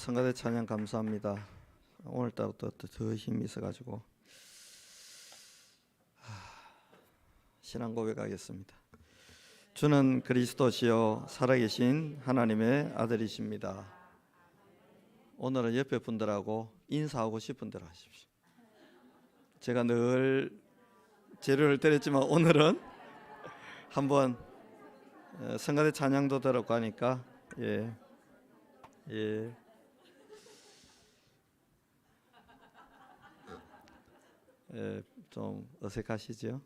성가대 찬양 감사합니다. 오늘따라부터 더 힘이 있어가지고 신앙 고백하겠습니다. 주는 그리스도시요 살아계신 하나님의 아들이십니다. 오늘은 옆에 분들하고 인사하고 싶은 대로 하십시오. 제가 늘 재료를 드렸지만 오늘은 한번 성가대 찬양도 들었고 하니까 좀 어색하시죠?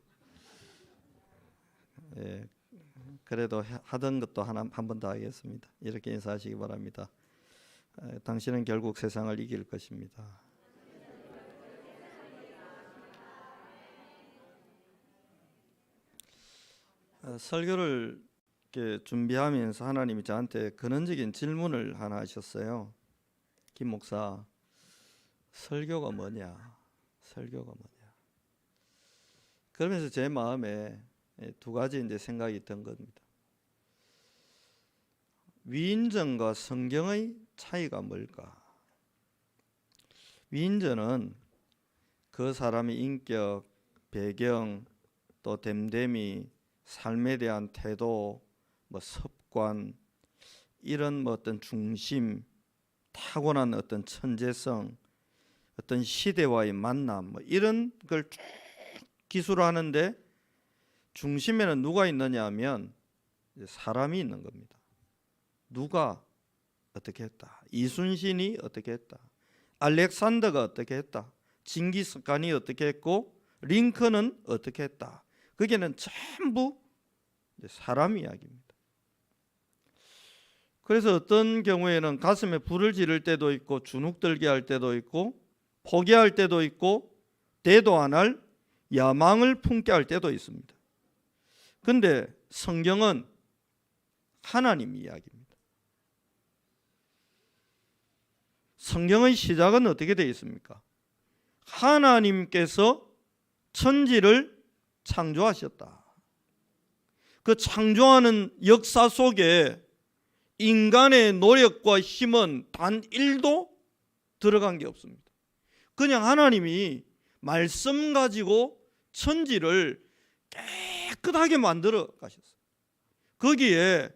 그래도 하던 것도 한 번 더 하겠습니다. 이렇게 인사하시기 바랍니다. 당신은 결국 세상을 이길 것입니다. 설교를 이렇게 준비하면서 하나님이 저한테 근원적인 질문을 하나 하셨어요. 김 목사, 설교가 뭐냐? 설교가 뭐냐? 그러면서 제 마음에 두 가지 이제 생각이 든 겁니다. 위인전과 성경의 차이가 뭘까? 위인전은 그 사람의 인격, 배경, 또 됨됨이, 삶에 대한 태도, 습관, 이런 어떤 중심, 타고난 어떤 천재성, 어떤 시대와의 만남, 이런 걸 쭉 기술하는데 중심에는 누가 있느냐 하면 사람이 있는 겁니다. 누가 어떻게 했다, 이순신이 어떻게 했다, 알렉산더가 어떻게 했다, 징기스칸이 어떻게 했고 링컨은 어떻게 했다. 그게는 전부 사람 이야기입니다. 그래서 어떤 경우에는 가슴에 불을 지를 때도 있고 주눅들게 할 때도 있고 포기할 때도 있고 대도 안 할 야망을 품게 할 때도 있습니다. 그런데 성경은 하나님 이야기입니다. 성경의 시작은 어떻게 되어 있습니까? 하나님께서 천지를 창조하셨다. 그 창조하는 역사 속에 인간의 노력과 힘은 단 1도 들어간 게 없습니다. 그냥 하나님이 말씀 가지고 천지를 깨끗하게 만들어 가셨어요. 거기에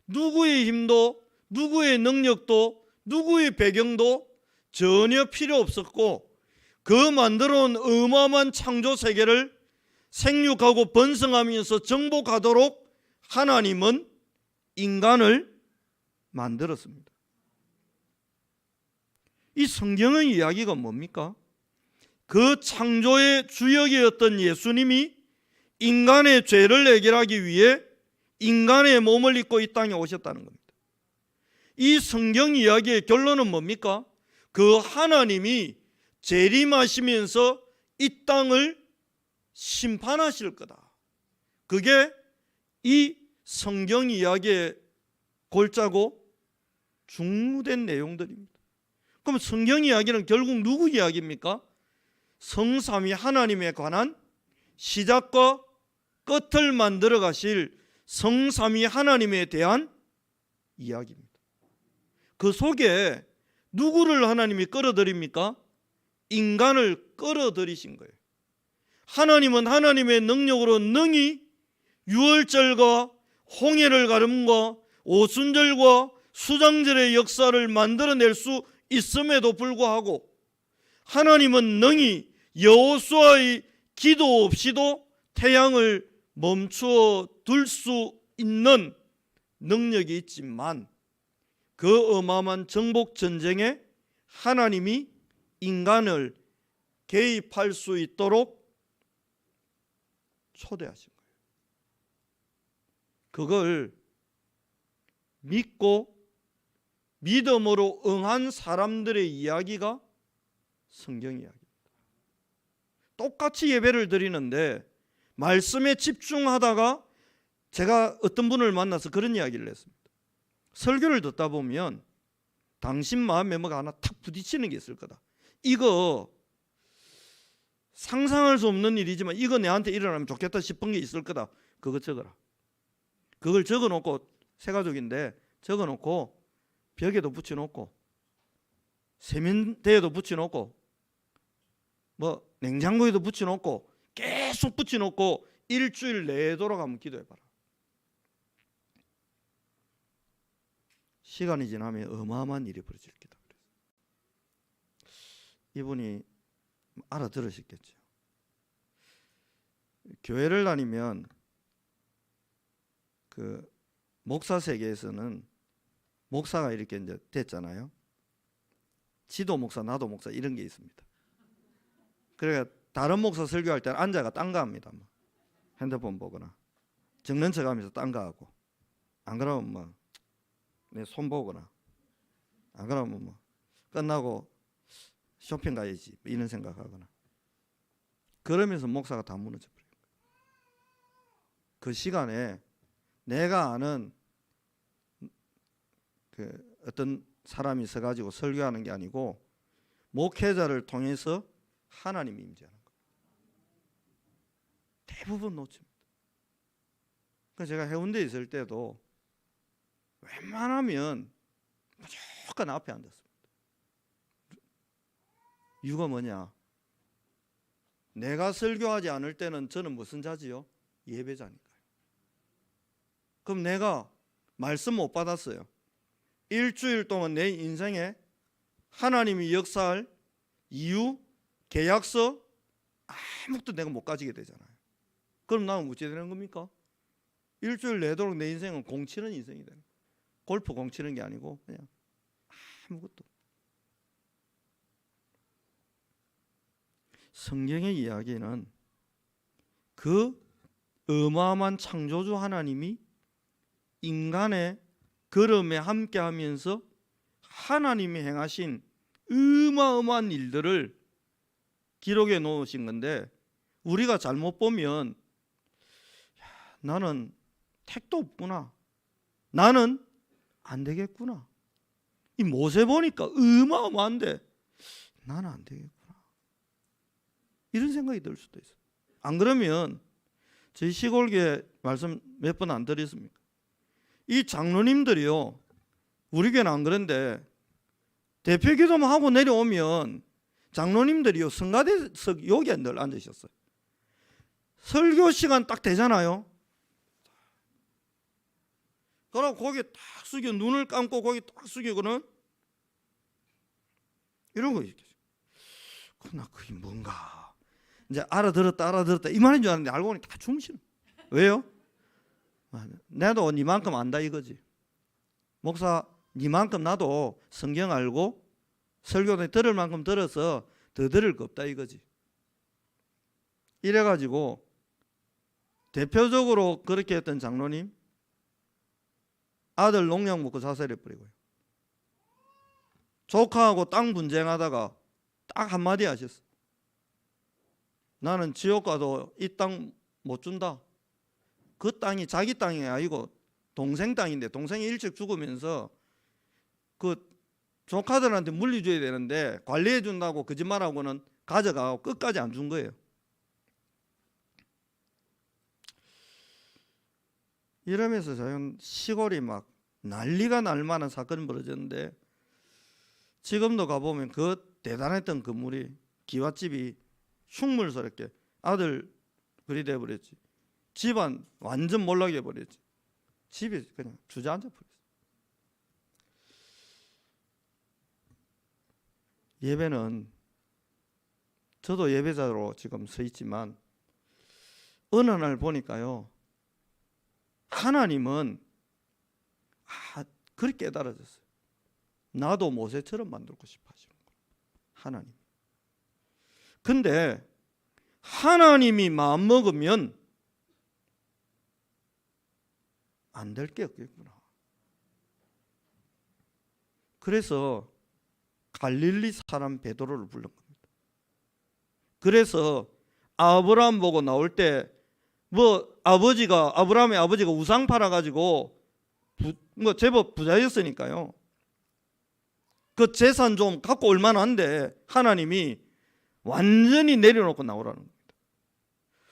누구의 힘도, 누구의 능력도, 누구의 배경도 전혀 필요 없었고, 그 만들어 온 어마어마한 창조 세계를 생육하고 번성하면서 정복하도록 하나님은 인간을 만들었습니다. 이 성경의 이야기가 뭡니까? 그 창조의 주역이었던 예수님이 인간의 죄를 해결하기 위해 인간의 몸을 입고 이 땅에 오셨다는 겁니다. 이 성경 이야기의 결론은 뭡니까? 그 하나님이 재림하시면서 이 땅을 심판하실 거다. 그게 이 성경 이야기의 골자고 중요된 내용들입니다. 그럼 성경 이야기는 결국 누구 이야기입니까? 성삼위 하나님에 관한 시작과 끝을 만들어 가실 성삼위 하나님에 대한 이야기입니다. 그 속에 누구를 하나님이 끌어들입니까? 인간을 끌어들이신 거예요. 하나님은 하나님의 능력으로 능히 유월절과 홍해를 가름과 오순절과 수장절의 역사를 만들어낼 수 있음에도 불구하고 하나님은 능히 여호수아의 기도 없이도 태양을 멈추어 둘 수 있는 능력이 있지만 그 어마어마한 정복 전쟁에 하나님이 인간을 개입할 수 있도록 초대하신 거예요. 그걸 믿고 믿음으로 응한 사람들의 이야기가 성경 이야기입니다. 똑같이 예배를 드리는데 말씀에 집중하다가 제가 어떤 분을 만나서 그런 이야기를 했습니다. 설교를 듣다 보면 당신 마음에 뭐가 하나 탁 부딪히는 게 있을 거다. 이거 상상할 수 없는 일이지만 이거 내한테 일어나면 좋겠다 싶은 게 있을 거다. 그거 적어라. 그걸 적어놓고 세 가족인데 적어놓고 벽에도 붙여놓고 세면대에도 붙여놓고 뭐 냉장고에도 붙여놓고 계속 붙여놓고 일주일 내도록 한번 기도해봐라. 시간이 지나면 어마어마한 일이 벌어질 기다. 이분이 알아들으셨겠죠. 교회를 다니면 그 목사 세계에서는 목사가 이렇게 이제 됐잖아요. 지도 목사, 나도 목사 이런 게 있습니다. 그러니까 다른 목사 설교할 때는 앉아가 딴 거 합니다. 뭐. 핸드폰 보거나 적는 척하면서 딴 거 하고, 안 그러면 뭐 내 손 보거나, 안 그러면 뭐 끝나고 쇼핑 가야지 이런 생각하거나, 그러면서 목사가 다 무너져 버려요. 그 시간에 내가 아는 그 어떤 사람이 서가지고 설교하는 게 아니고 목회자를 통해서 하나님이 임재하는 거예요. 대부분 놓칩니다. 그래서 제가 해운대에 있을 때도 웬만하면 무조건 앞에 앉았습니다. 이유가 뭐냐? 내가 설교하지 않을 때는 저는 무슨 자지요? 예배자니까요. 그럼 내가 말씀 못 받았어요. 일주일 동안 내 인생에 하나님이 역사할 이유, 계약서 아무것도 내가 못 가지게 되잖아요. 그럼 나는 어찌 되는 겁니까? 일주일 내도록 내 인생은 공치는 인생이 되는 거예요. 골프 공치는 게 아니고 그냥 아무것도. 성경의 이야기는 그 어마어마한 창조주 하나님이 인간의 걸음에 함께하면서 하나님이 행하신 어마어마한 일들을 기록해 놓으신 건데, 우리가 잘못 보면 나는 택도 없구나, 나는 안 되겠구나, 이 모세 보니까 어마어마한데 나는 안 되겠구나, 이런 생각이 들 수도 있어요. 안 그러면 저희 시골교회 말씀 몇 번 안 드렸습니까? 이 장로님들이요, 우리 교회는 안 그런데 대표 기도만 하고 내려오면 장로님들이요 성가대석 여기에 늘 앉으셨어요. 설교 시간 딱 되잖아요. 그러고 고개 딱 숙여, 눈을 감고 고개 딱 숙이고는 이런 거 있겠죠. 그나 그게 뭔가 이제 알아들었다 이 말인 줄 알았는데 알고 보니 다 주무시는. 왜요? 나도 니만큼 안다 이거지. 목사 니만큼 나도 성경 알고 설교 들을 만큼 들어서 더 들을 거 없다 이거지. 이래가지고 대표적으로 그렇게 했던 장로님, 아들 농약 먹고 자살해버리고요. 조카하고 땅 분쟁하다가 딱 한마디 하셨어. 나는 지옥 가도 이 땅 못 준다. 그 땅이 자기 땅이 아니고 동생 땅인데, 동생이 일찍 죽으면서 그 조카들한테 물려줘야 되는데 관리해 준다고 거짓말하고는 가져가고 끝까지 안 준 거예요. 이러면서 저는 시골이 막 난리가 날 만한 사건이 벌어졌는데, 지금도 가보면 그 대단했던 건물이, 기와집이 흉물스럽게 아들 그리 돼버렸지. 집안 완전 몰락해 버렸지. 집에 그냥 주저앉아 버렸어. 예배는, 저도 예배자로 지금 서 있지만 어느 날 보니까요, 하나님은 그렇게 깨달아졌어요. 나도 모세처럼 만들고 싶어 하시는 거예요, 하나님. 근데 하나님이 마음 먹으면 안 될 게 없겠구나. 그래서 갈릴리 사람 베드로를 부른 겁니다. 그래서 아브라함 보고 나올 때 뭐 아브라함의 아버지가 우상 팔아가지고 뭐 제법 부자였으니까요. 그 재산 좀 갖고 올 만한데 하나님이 완전히 내려놓고 나오라는 겁니다.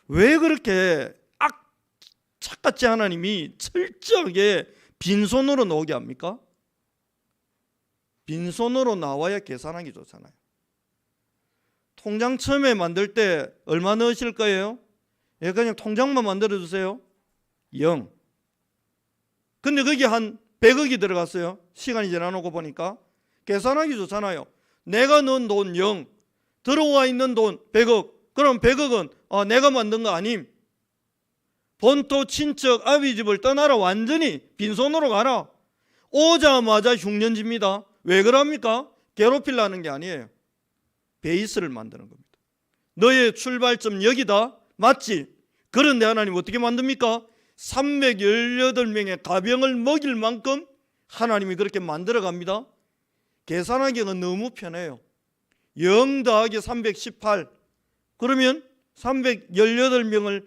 왜 그렇게 악착같이 하나님이 철저하게 빈손으로 나오게 합니까? 빈손으로 나와야 계산하기 좋잖아요. 통장 처음에 만들 때 얼마 넣으실 거예요? 예, 그냥 통장만 만들어 주세요. 0. 근데 거기 한 100억이 들어갔어요. 시간이 지나놓고 보니까 계산하기 좋잖아요. 내가 넣은 돈 0, 들어와 있는 돈 100억. 그럼 100억은 내가 만든 거 아님. 본토 친척 아비 집을 떠나라. 완전히 빈손으로 가라. 오자마자 흉년집니다. 왜 그럽니까? 괴롭히려는 게 아니에요. 베이스를 만드는 겁니다. 너의 출발점 여기다. 맞지? 그런데 하나님 어떻게 만듭니까? 318명의 가병을 먹일 만큼 하나님이 그렇게 만들어 갑니다. 계산하기가 너무 편해요. 0 더하기 318. 그러면 318명을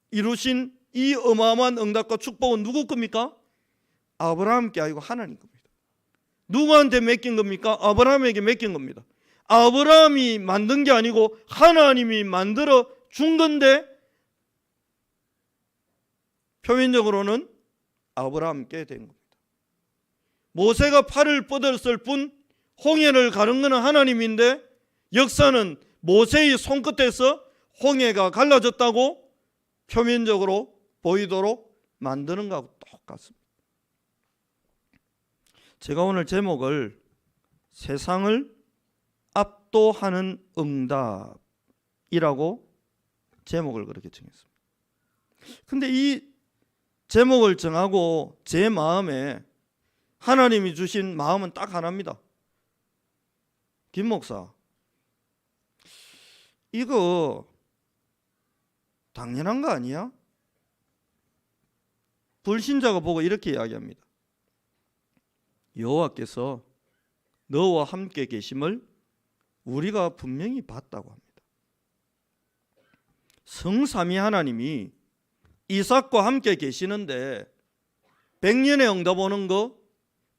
이루신 이 어마어마한 응답과 축복은 누구 겁니까? 아브라함께 아니고 하나님 겁니다. 누구한테 맡긴 겁니까? 아브라함에게 맡긴 겁니다. 아브라함이 만든 게 아니고 하나님이 만들어 준 건데 표면적으로는 아브라함께 된 겁니다. 모세가 팔을 뻗었을 뿐 홍해를 가른 것은 하나님인데 역사는 모세의 손끝에서 홍해가 갈라졌다고 표면적으로 보이도록 만드는 것하고 똑같습니다. 제가 오늘 제목을 세상을 압도하는 응답이라고 제목을 그렇게 정했습니다. 근데 이 제목을 정하고 제 마음에 하나님이 주신 마음은 딱 하나입니다. 김 목사, 이거 당연한 거 아니야? 불신자가 보고 이렇게 이야기합니다. 여호와께서 너와 함께 계심을 우리가 분명히 봤다고 합니다. 성삼위 하나님이 이삭과 함께 계시는데 100년의 응답 오는 거,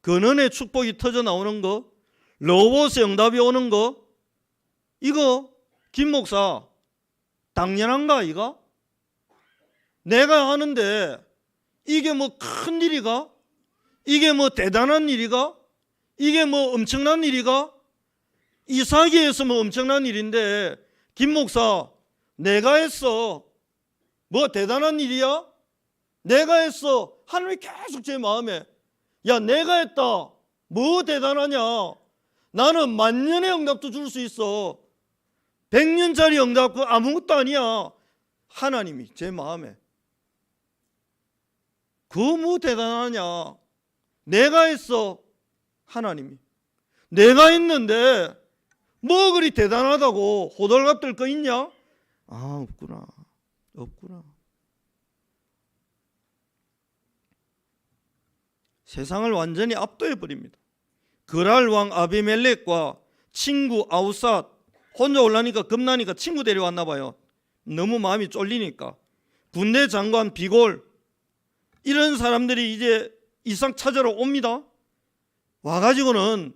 근원의 축복이 터져 나오는 거, 로봇의 응답이 오는 거, 이거 김 목사 당연한가 이거? 내가 하는데 이게 뭐 큰 일이가? 이게 뭐 대단한 일이가? 이게 뭐 엄청난 일이가? 이삭에서 뭐 엄청난 일인데 김 목사 내가 했어. 뭐 대단한 일이야? 내가 했어. 하나님이 계속 제 마음에 야 내가 했다. 뭐 대단하냐? 나는 만년의 응답도 줄 수 있어. 100년짜리 응답 아무것도 아니야. 하나님이 제 마음에 그거 뭐 대단하냐? 내가 했어. 하나님이 내가 했는데 뭐 그리 대단하다고 호들갑 떨 거 있냐? 아 없구나. 세상을 완전히 압도해 버립니다. 그랄 왕 아비멜렉과 친구 아우삿 혼자 올라니까 겁나니까 친구 데려왔나 봐요. 너무 마음이 쫄리니까. 군대 장관 비골 이런 사람들이 이제 이삭 찾으러 옵니다. 와가지고는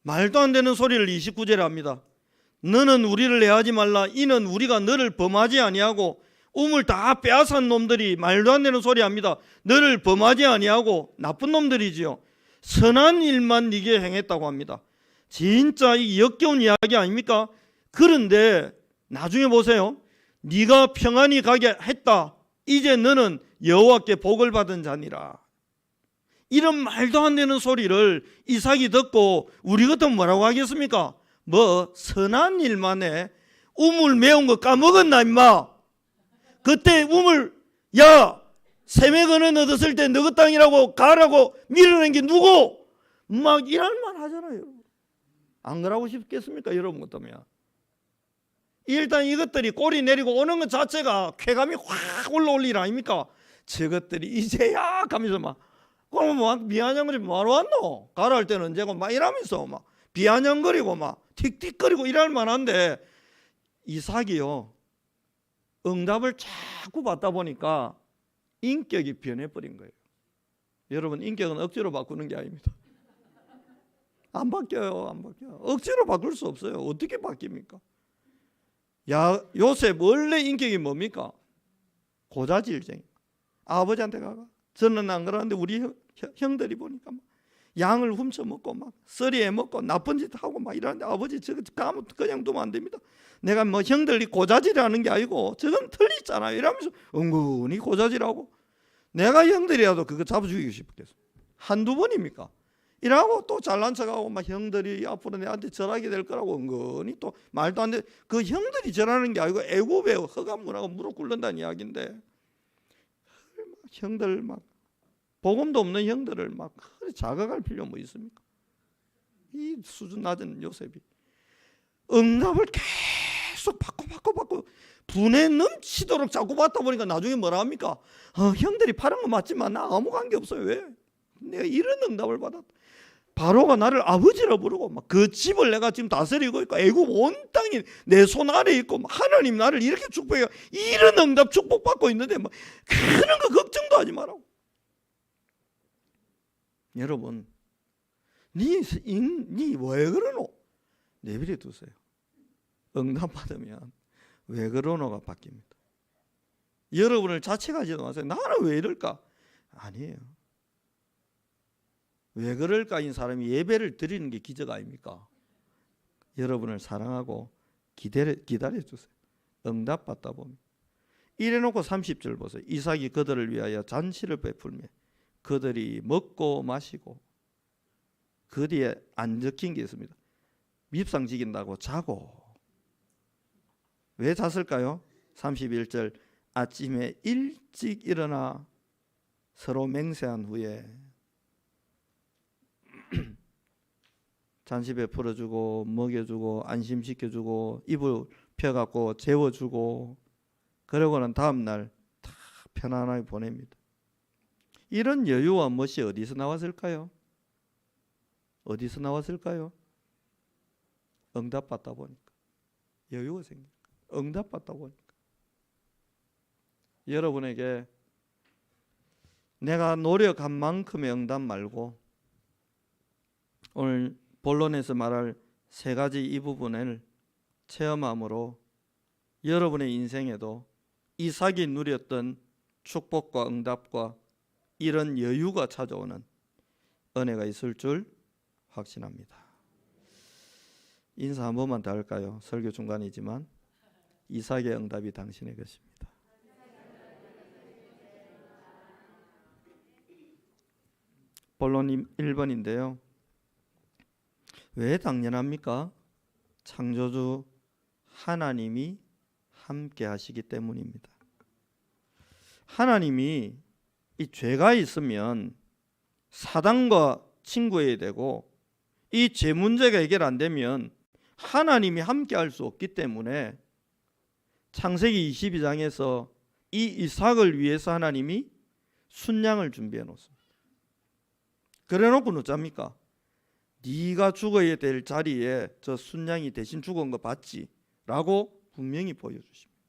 말도 안 되는 소리를 29절에 합니다. 너는 우리를 내하지 말라. 이는 우리가 너를 범하지 아니하고 우물 다 빼앗은 놈들이 말도 안 되는 소리 합니다. 너를 범하지 아니하고 나쁜 놈들이지요. 선한 일만 네게 행했다고 합니다. 진짜 이 역겨운 이야기 아닙니까? 그런데 나중에 보세요. 네가 평안히 가게 했다. 이제 너는 여호와께 복을 받은 자니라. 이런 말도 안 되는 소리를 이삭이 듣고 우리 같으면 뭐라고 하겠습니까? 뭐 선한 일만 해. 우물 메운 거 까먹었나 임마. 그때 우물 야 세매건은 얻었을 때 너희 땅이라고 가라고 밀어낸 게 누구? 막 이런 말 하잖아요. 안 그러고 싶겠습니까? 여러분 같으면. 일단 이것들이 꼬리 내리고 오는 것 자체가 쾌감이 확 올라올 일 아닙니까? 저것들이 이제야 가면서 막 그럼 뭐 비아냥거리고 뭐하러 왔노? 가라 할 때는 언제고 막 이러면서 막 비아냥거리고 막 틱틱거리고 이럴 만한데 이삭이요 응답을 자꾸 받다 보니까 인격이 변해버린 거예요. 여러분 인격은 억지로 바꾸는 게 아닙니다. 안 바뀌어요. 안 바뀌어요. 억지로 바꿀 수 없어요. 어떻게 바뀝니까? 야 요셉 원래 인격이 뭡니까? 고자질쟁이. 아버지한테 가가. 저는 안 그러는데 우리 형들이 보니까 양을 훔쳐 먹고 막 썰이해 먹고 나쁜 짓 하고 막 이러는데 아버지 저거 가면 그냥 두면 안 됩니다. 내가 뭐 형들이 고자질하는 게 아니고 저건 틀리잖아요. 이러면서 은근히 고자질하고 내가 형들이라도 그거 잡아 죽이고 싶겠어. 한두 번입니까? 이러고 또 잘난 척하고 막 형들이 앞으로 내한테 절하게 될 거라고 은근히 또 말도 안 돼. 그 형들이 절하는 게 아니고 애굽에 허감문하고 무릎 꿇는다는 이야기인데 형들 막 복음도 없는 형들을 막 자극할 필요 뭐 있습니까? 이 수준 낮은 요셉이 응답을 계속 받고 분에 넘치도록 자꾸 받다 보니까 나중에 뭐라 합니까? 형들이 파란 거 맞지만 나 아무 관계 없어요. 왜? 내가 이런 응답을 받았다. 바로가 나를 아버지라 부르고 막 그 집을 내가 지금 다스리고 있고 애굽 온 땅이 내 손 아래 있고 하나님 나를 이렇게 축복해요. 이런 응답 축복받고 있는데 막 그런 거 걱정도 하지 마라고. 여러분, 니 왜 그러노? 내버려 두세요. 응답 받으면 왜 그러노가 바뀝니다. 여러분을 자책하지도 마세요. 나는 왜 이럴까? 아니에요. 왜 그럴까인 사람이 예배를 드리는 게 기적 아닙니까? 여러분을 사랑하고 기다려 주세요. 응답 받다 보면. 이래놓고 30절 보세요. 이삭이 그들을 위하여 잔치를 베풀며 그들이 먹고 마시고 그 뒤에 안 적힌 게 있습니다. 밉상 지긴다고 자고. 왜 잤을까요? 31절 아침에 일찍 일어나 서로 맹세한 후에 잔치 베풀어주고 먹여주고 안심시켜주고 이불 펴갖고 재워주고 그러고는 다음날 다 편안하게 보냅니다. 이런 여유와 멋이 어디서 나왔을까요? 어디서 나왔을까요? 응답받다 보니까 여유가 생깁니다. 응답받다 보니까. 여러분에게 내가 노력한 만큼의 응답 말고 오늘 본론에서 말할 세 가지 이 부분을 체험함으로 여러분의 인생에도 이삭이 누렸던 축복과 응답과 이런 여유가 찾아오는 은혜가 있을 줄 확신합니다. 인사 한 번만 더 할까요? 설교 중간이지만 이삭의 응답이 당신의 것입니다. 본론 1번인데요. 왜 당연합니까? 창조주 하나님이 함께 하시기 때문입니다. 하나님이 이 죄가 있으면 사단과 친구해야 되고 이 죄 문제가 해결 안 되면 하나님이 함께 할 수 없기 때문에 창세기 22장에서 이 이삭을 위해서 하나님이 순양을 준비해 놓습니다. 그래 놓고 어쩝니까? 네가 죽어야 될 자리에 저 순양이 대신 죽은 거 봤지? 라고 분명히 보여주십니다.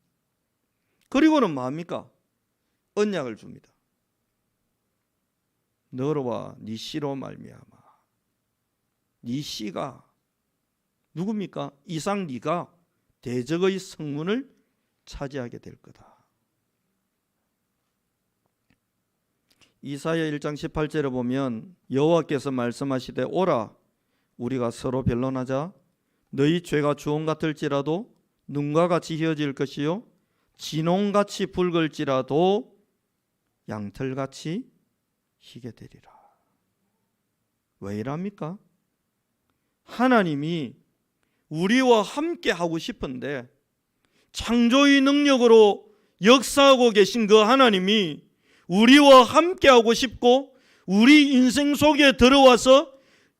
그리고는 뭐합니까? 언약을 줍니다. 너로와 네 씨로 말미암아 네 씨가 누굽니까? 이삭 네가 대적의 성문을 차지하게 될 거다. 이사야 1장 18절에 보면 여호와께서 말씀하시되 오라 우리가 서로 변론하자. 너희 죄가 주홍 같을지라도 눈과 같이 희어질 것이요 진홍같이 붉을지라도 양털같이 희게 되리라. 왜 이랍니까? 하나님이 우리와 함께 하고 싶은데 창조의 능력으로 역사하고 계신 그 하나님이 우리와 함께 하고 싶고 우리 인생 속에 들어와서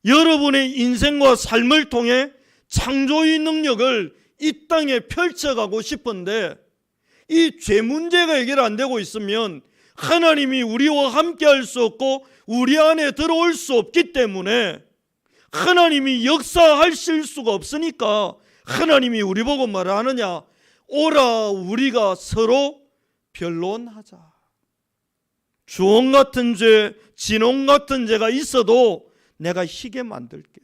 여러분의 인생과 삶을 통해 창조의 능력을 이 땅에 펼쳐가고 싶은데 이 죄 문제가 해결 안 되고 있으면 하나님이 우리와 함께 할 수 없고 우리 안에 들어올 수 없기 때문에 하나님이 역사하실 수가 없으니까 하나님이 우리 보고 뭐라 하느냐? 오라 우리가 서로 변론하자. 주홍 같은 죄, 진홍 같은 죄가 있어도 내가 희게 만들게.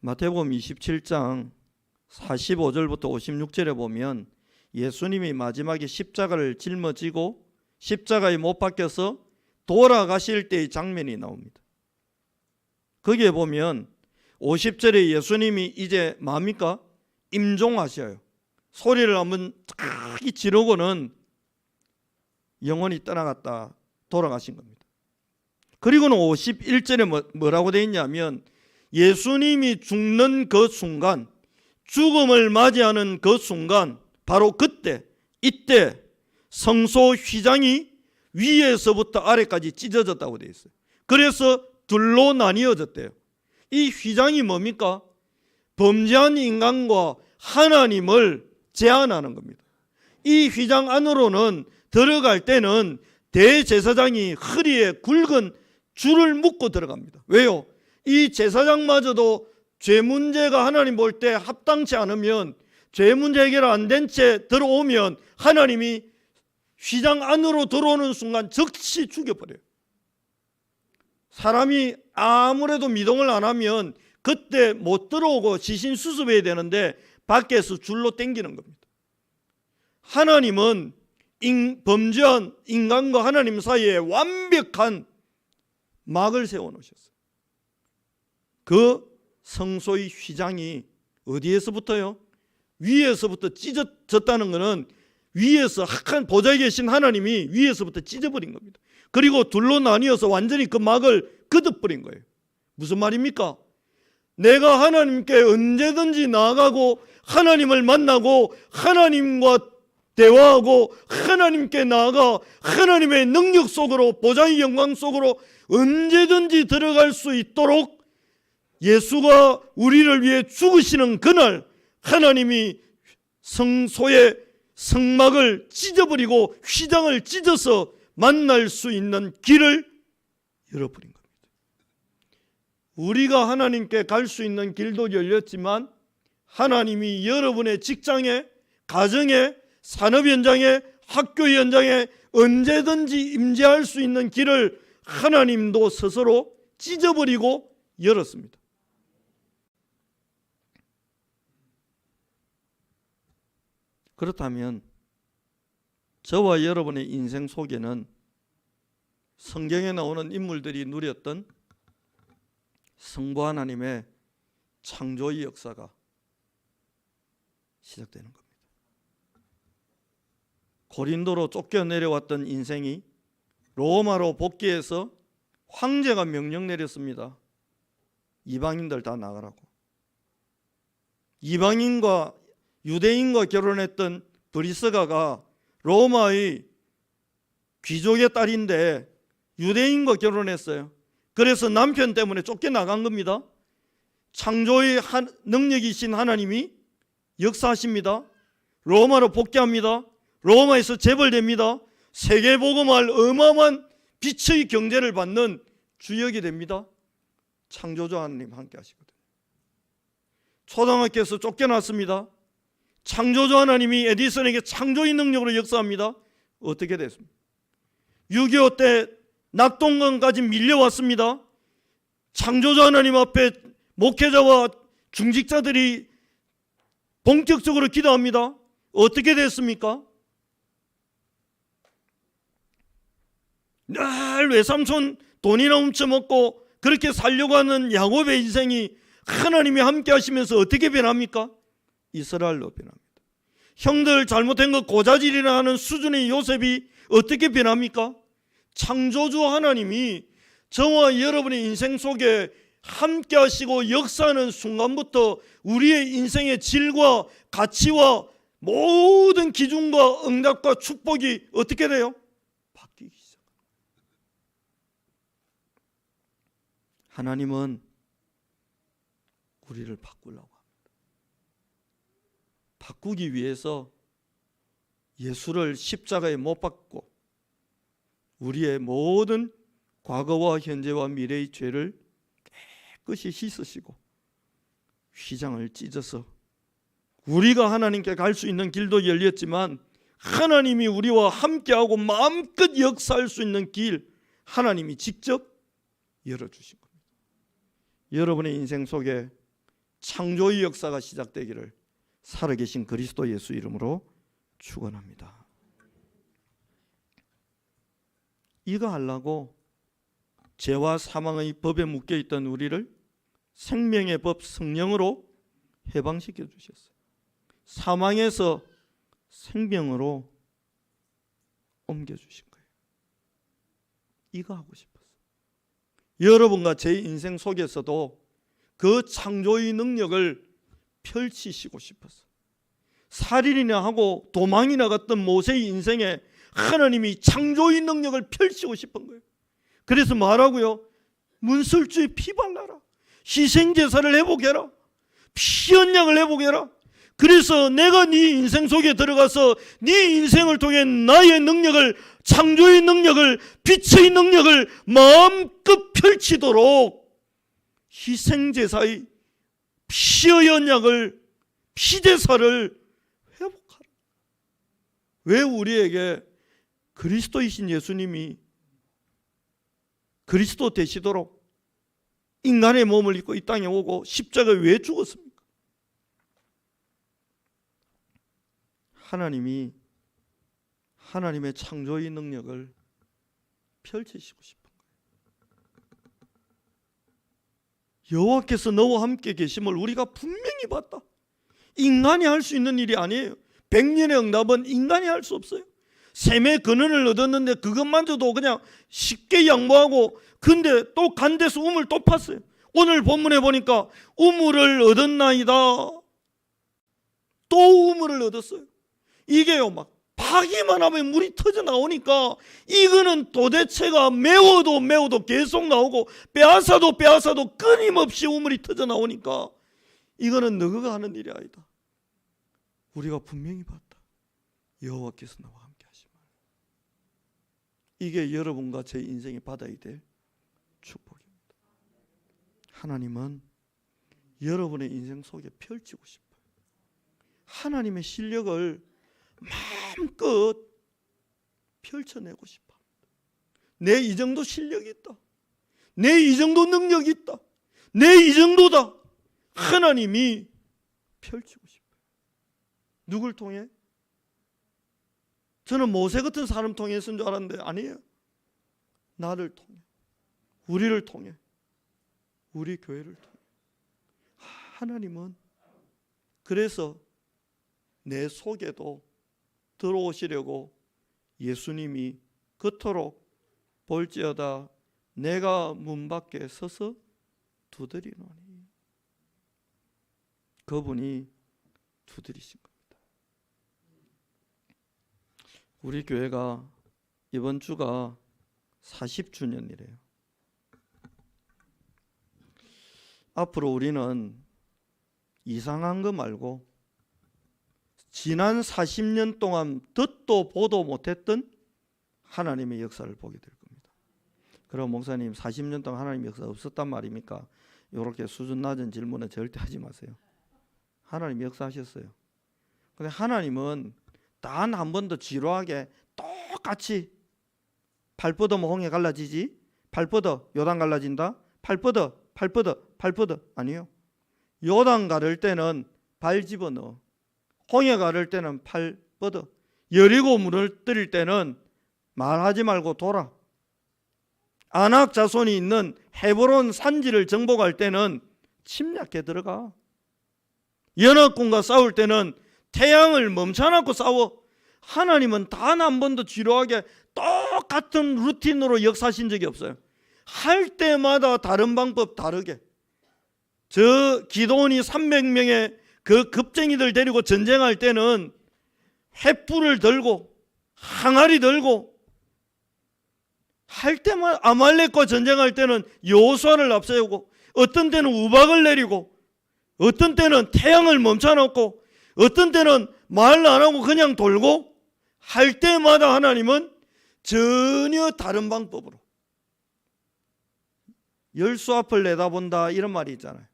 마태복음 27장 45절부터 56절에 보면 예수님이 마지막에 십자가를 짊어지고 십자가에 못 박혀서 돌아가실 때의 장면이 나옵니다. 거기에 보면 50절에 예수님이 이제 뭡니까? 임종하셔요. 소리를 한번 딱 지르고는 영원히 떠나갔다 돌아가신 겁니다. 그리고는 51절에 뭐라고 되어 있냐면 예수님이 죽는 그 순간, 죽음을 맞이하는 그 순간, 바로 그때, 이때 성소 휘장이 위에서부터 아래까지 찢어졌다고 되어 있어요. 그래서 둘로 나뉘어졌대요. 이 휘장이 뭡니까? 범죄한 인간과 하나님을 제한하는 겁니다. 이 휘장 안으로는 들어갈 때는 대제사장이 허리에 굵은 줄을 묶고 들어갑니다. 왜요? 이 제사장마저도 죄 문제가 하나님 볼 때 합당치 않으면, 죄 문제 해결 안 된 채 들어오면 하나님이 휘장 안으로 들어오는 순간 즉시 죽여버려요. 사람이 아무래도 미동을 안 하면 그때 못 들어오고 시신 수습해야 되는데 밖에서 줄로 당기는 겁니다. 하나님은 범죄한 인간과 하나님 사이에 완벽한 막을 세워놓으셨어요. 그 성소의 휘장이 어디에서부터요? 위에서부터 찢어졌다는 것은 위에서 한 보좌에 계신 하나님이 위에서부터 찢어버린 겁니다. 그리고 둘로 나뉘어서 완전히 그 막을 걷어버린 거예요. 무슨 말입니까? 내가 하나님께 언제든지 나아가고 하나님을 만나고 하나님과 대화하고 하나님께 나아가 하나님의 능력 속으로, 보좌의 영광 속으로 언제든지 들어갈 수 있도록 예수가 우리를 위해 죽으시는 그날 하나님이 성소의 성막을 찢어버리고 휘장을 찢어서 만날 수 있는 길을 열어버린 겁니다. 우리가 하나님께 갈 수 있는 길도 열렸지만 하나님이 여러분의 직장에, 가정에, 산업 현장에, 학교 현장에 언제든지 임재할 수 있는 길을 하나님도 스스로 찢어버리고 열었습니다. 그렇다면 저와 여러분의 인생 속에는 성경에 나오는 인물들이 누렸던 성부 하나님의 창조의 역사가 시작되는 겁니다. 고린도로 쫓겨내려왔던 인생이 로마로 복귀해서 황제가 명령 내렸습니다. 이방인들 다 나가라고. 이방인과 유대인과 결혼했던 브리스가가 로마의 귀족의 딸인데 유대인과 결혼했어요. 그래서 남편 때문에 쫓겨나간 겁니다. 창조의 능력이신 하나님이 역사하십니다. 로마로 복귀합니다. 로마에서 재벌됩니다. 세계복음할 어마어마한 빛의 경제를 받는 주역이 됩니다. 창조주 하나님 함께 하시거든요. 초등학교에서 쫓겨났습니다. 창조주 하나님이 에디슨에게 창조의 능력으로 역사합니다. 어떻게 됐습니까? 6.25 때 낙동강까지 밀려왔습니다. 창조주 하나님 앞에 목회자와 중직자들이 본격적으로 기도합니다. 어떻게 됐습니까? 늘 외삼촌 돈이나 훔쳐먹고 그렇게 살려고 하는 야곱의 인생이 하나님이 함께 하시면서 어떻게 변합니까? 이스라엘로 변합니다. 형들 잘못된 거 고자질이나 하는 수준의 요셉이 어떻게 변합니까? 창조주 하나님이 저와 여러분의 인생 속에 함께 하시고 역사하는 순간부터 우리의 인생의 질과 가치와 모든 기준과 응답과 축복이 어떻게 돼요? 바뀌기 시작합니다. 하나님은 우리를 바꾸려고 합니다. 바꾸기 위해서 예수를 십자가에 못 박고 우리의 모든 과거와 현재와 미래의 죄를 깨끗이 씻으시고 휘장을 찢어서 우리가 하나님께 갈 수 있는 길도 열렸지만 하나님이 우리와 함께하고 마음껏 역사할 수 있는 길 하나님이 직접 열어주신 겁니다. 여러분의 인생 속에 창조의 역사가 시작되기를 살아계신 그리스도 예수 이름으로 축원합니다. 이거 하려고 죄와 사망의 법에 묶여있던 우리를 생명의 법 성령으로 해방시켜 주셨어요. 사망에서 생명으로 옮겨주신 거예요. 이거 하고 싶었어요. 여러분과 제 인생 속에서도 그 창조의 능력을 펼치시고 싶었어요. 살인이나 하고 도망이나 갔던 모세의 인생에 하나님이 창조의 능력을 펼치고 싶은 거예요. 그래서 말하고요, 문설주에 피 발라라, 희생제사를 회복해라, 피언약을 회복해라. 그래서 내가 네 인생 속에 들어가서 네 인생을 통해 나의 능력을, 창조의 능력을, 빛의 능력을 마음껏 펼치도록 희생제사의 피의 언약을, 피제사를 회복하라. 왜 우리에게 그리스도이신 예수님이 그리스도 되시도록 인간의 몸을 입고 이 땅에 오고 십자가에 왜 죽었습니까? 하나님이 하나님의 창조의 능력을 펼치시고 싶은 거예요. 여호와께서 너와 함께 계심을 우리가 분명히 봤다. 인간이 할 수 있는 일이 아니에요. 백년의 응답은 인간이 할 수 없어요. 샘의 근원을 얻었는데 그것만저도 그냥 쉽게 양보하고, 근데 또 간 데서 우물 또 팠어요. 오늘 본문에 보니까 우물을 얻었나이다. 또 우물을 얻었어요. 이게요, 막 파기만 하면 물이 터져 나오니까 이거는 도대체가 메워도 계속 나오고 빼앗아도 끊임없이 우물이 터져 나오니까 이거는 너가 하는 일이 아니다. 우리가 분명히 봤다. 여호와께서 나와 함께 하시면 이게 여러분과 제 인생에 받아야 될 축복입니다. 하나님은 여러분의 인생 속에 펼치고 싶어요. 하나님의 실력을 마음껏 펼쳐내고 싶어. 내 이 정도 실력이 있다. 내 이 정도 능력이 있다. 내 이 정도다. 하나님이 펼치고 싶어요. 누굴 통해? 저는 모세 같은 사람 통해 쓴 줄 알았는데 아니에요. 나를 통해, 우리를 통해, 우리 교회를 통해. 하나님은 그래서 내 속에도 들어오시려고 예수님이 그토록 볼지어다 내가 문 밖에 서서 두드리노니. 그분이 두드리신 겁니다. 우리 교회가 이번 주가 40주년이래요. 앞으로 우리는 이상한 거 말고 지난 40년 동안 듣도 보도 못했던 하나님의 역사를 보게 될 겁니다. 그럼 목사님 40년 동안 하나님의 역사 없었단 말입니까? 이렇게 수준 낮은 질문은 절대 하지 마세요. 하나님이 역사하셨어요. 근데 하나님은 단 한 번도 지루하게 똑같이 팔 뻗으면 홍해 갈라지지, 팔 뻗어 요단 갈라진다, 팔 뻗어 아니요. 요단 가를 때는 발 집어넣어, 홍해 가를 때는 팔 뻗어, 여리고 무너뜨릴 때는 말하지 말고 돌아, 아낙 자손이 있는 헤브론 산지를 정복할 때는 침략해 들어가, 연합군과 싸울 때는 태양을 멈춰놓고 싸워. 하나님은 단 한 번도 지루하게 똑같은 루틴으로 역사하신 적이 없어요. 할 때마다 다른 방법 다르게. 저 기도원이 300명의 그 급쟁이들 데리고 전쟁할 때는 횃불을 들고 항아리 들고, 할 때마다 아말렉과 전쟁할 때는 여호수아를 앞세우고, 어떤 때는 우박을 내리고, 어떤 때는 태양을 멈춰놓고, 어떤 때는 말 안 하고 그냥 돌고, 할 때마다 하나님은 전혀 다른 방법으로. 열수 앞을 내다본다 이런 말이 있잖아요.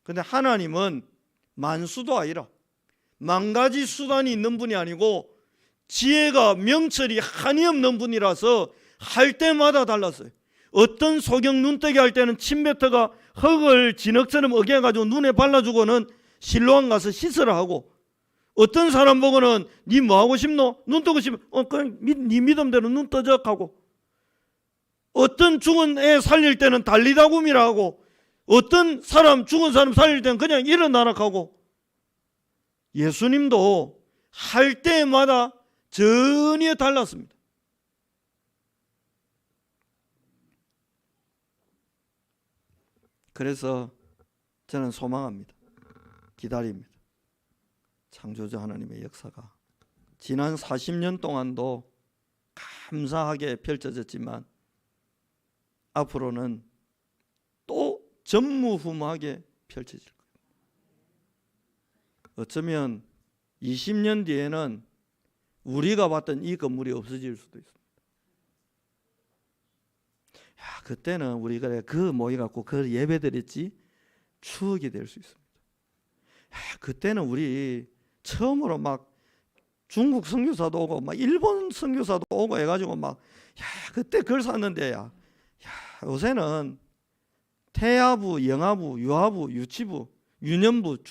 근데 하나님은 만수도 아니라 만 가지 수단이 있는 분이 아니고 지혜가 명철이 한이 없는 분이라서 할 때마다 달랐어요. 어떤 소경 눈뜨게 할 때는 침뱉어가 흙을 진흙처럼 어겨가지고 눈에 발라주고는 실로암 가서 씻으라 하고, 어떤 사람 보고는 니 뭐하고 싶노? 눈 뜨고 싶으면 그냥 네 믿음대로 눈 떠져 하고, 어떤 죽은 애 살릴 때는 달리다굼이라 하고, 어떤 사람 죽은 사람 살릴 때는 그냥 일어나라 하고, 예수님도 할 때마다 전혀 달랐습니다. 그래서 저는 소망합니다. 기다립니다. 창조주 하나님의 역사가 지난 40년 동안도 감사하게 펼쳐졌지만 앞으로는 또 전무후무하게 펼쳐질 거예요. 어쩌면 20년 뒤에는 우리가 봤던 이 건물이 없어질 수도 있습니다. 야, 그때는 우리가 그 모여갖고 그 예배 드렸지 추억이 될 수 있습니다. 야, 그때는 우리 처음으로 막 중국 선교사도 오고 막 일본 선교사도 오고 해가지고 막 야, 그때 글 샀는데 야, 요새는 태아부, 영아부, 유아부, 유치부, 유년부,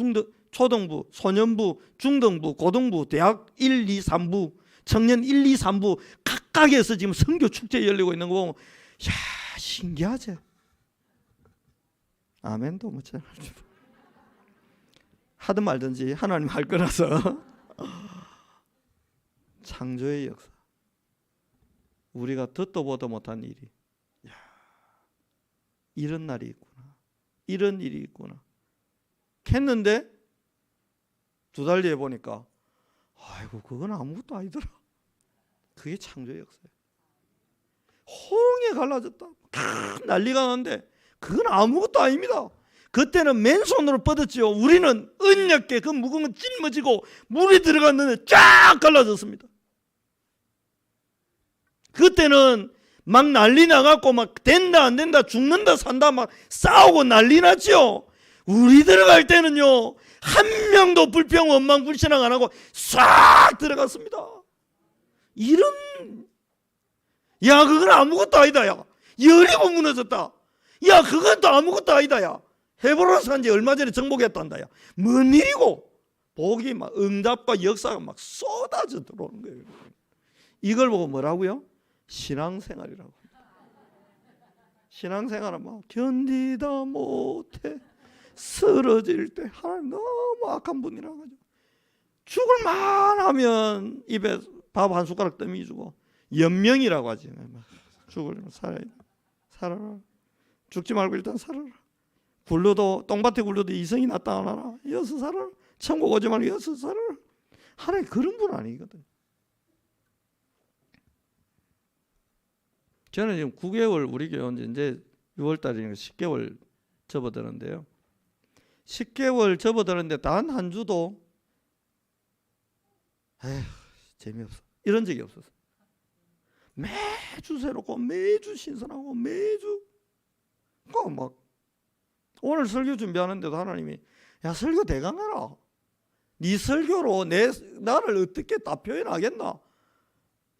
초등부, 소년부, 중등부, 고등부, 대학 1, 2, 3부, 청년 1, 2, 3부 각각에서 지금 선교 축제 열리고 있는 거 보면 야, 신기하지? 아멘도 못 잘 하든 말든지 하나님 할 거라서. 창조의 역사, 우리가 듣도 보도 못한 일이, 야, 이런 날이 있구나, 이런 일이 있구나 했는데 2달 뒤에 보니까 아이고 그건 아무것도 아니더라. 그게 창조의 역사예요. 홍해 갈라졌다, 난리가 나는데 그건 아무것도 아닙니다. 그때는 맨손으로 뻗었지요. 우리는 은약게 그 무거운 건 짊어지고 물이 들어갔는데 쫙 갈라졌습니다. 그때는 막 난리 나갖고 막 된다 안 된다 죽는다 산다 막 싸우고 난리 났죠. 우리 들어갈 때는요 한 명도 불평 원망 불신앙 안 하고 싹 들어갔습니다. 이런, 야 그건 아무것도 아니다. 야 여리고 무너졌다. 야 그건 또 아무것도 아니다. 야 헤브론에 산 지 얼마 전에 정복했단다. 야 뭔 일이고. 복이 막 응답과 역사가 막 쏟아져 들어오는 거예요. 이걸 보고 뭐라고요? 신앙생활이라고. 신앙생활은 막 견디다 못해 쓰러질 때 하나님 너무 악한 분이라 가지고 죽을 만하면 입에 밥 한 숟가락 떠미주고 연명이라고 하지. 죽을 살아라. 죽지 말고 일단 살아라. 굴러도 똥밭에 굴러도 이성이 나타나라. 여기서 살아라. 천국 오지 말고 여기서 살아라. 하나님 그런 분 아니거든. 저는 지금 9개월 우리 교회 온 지 이제 6월달이니까 10개월 접어드는데요. 10개월 접어드는데 단 한 주도 에휴 재미없어 이런 적이 없었어. 매주 새롭고 매주 신선하고 매주 막 오늘 설교 준비하는데도 하나님이 야 설교 대강 해라. 네 설교로 나를 어떻게 다 표현하겠나.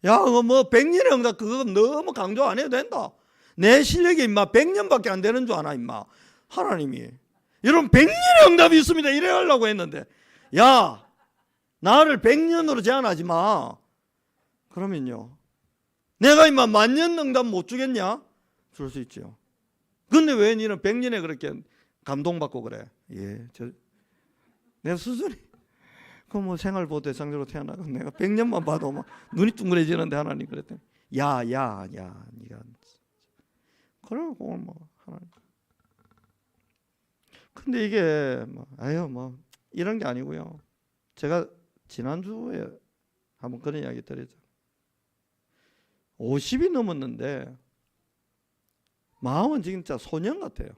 야 뭐 100년의 응답 그거 너무 강조 안 해도 된다. 내 실력이 임마 100년밖에 안 되는 줄 아나 임마. 하나님이 여러분 100년의 응답이 있습니다 이래 하려고 했는데 야 나를 100년으로 제한하지 마. 그러면요 내가 임마 1000년 응답 못 주겠냐? 줄 수 있죠. 근데 왜 니는 100년에 그렇게 감동받고 그래? 예, 내 수준이 그 뭐 생활보호 대상자로 태어나고 내가 100년만 봐도 막 눈이 둥그레지는데 하나님 그랬더니 야 니가 그러고 뭐 하나님. 근데 이게 뭐 아유 뭐 이런 게 아니고요. 제가 지난주에 한번 그런 이야기 드렸죠. 50이 넘었는데 마음은 진짜 소년 같아요.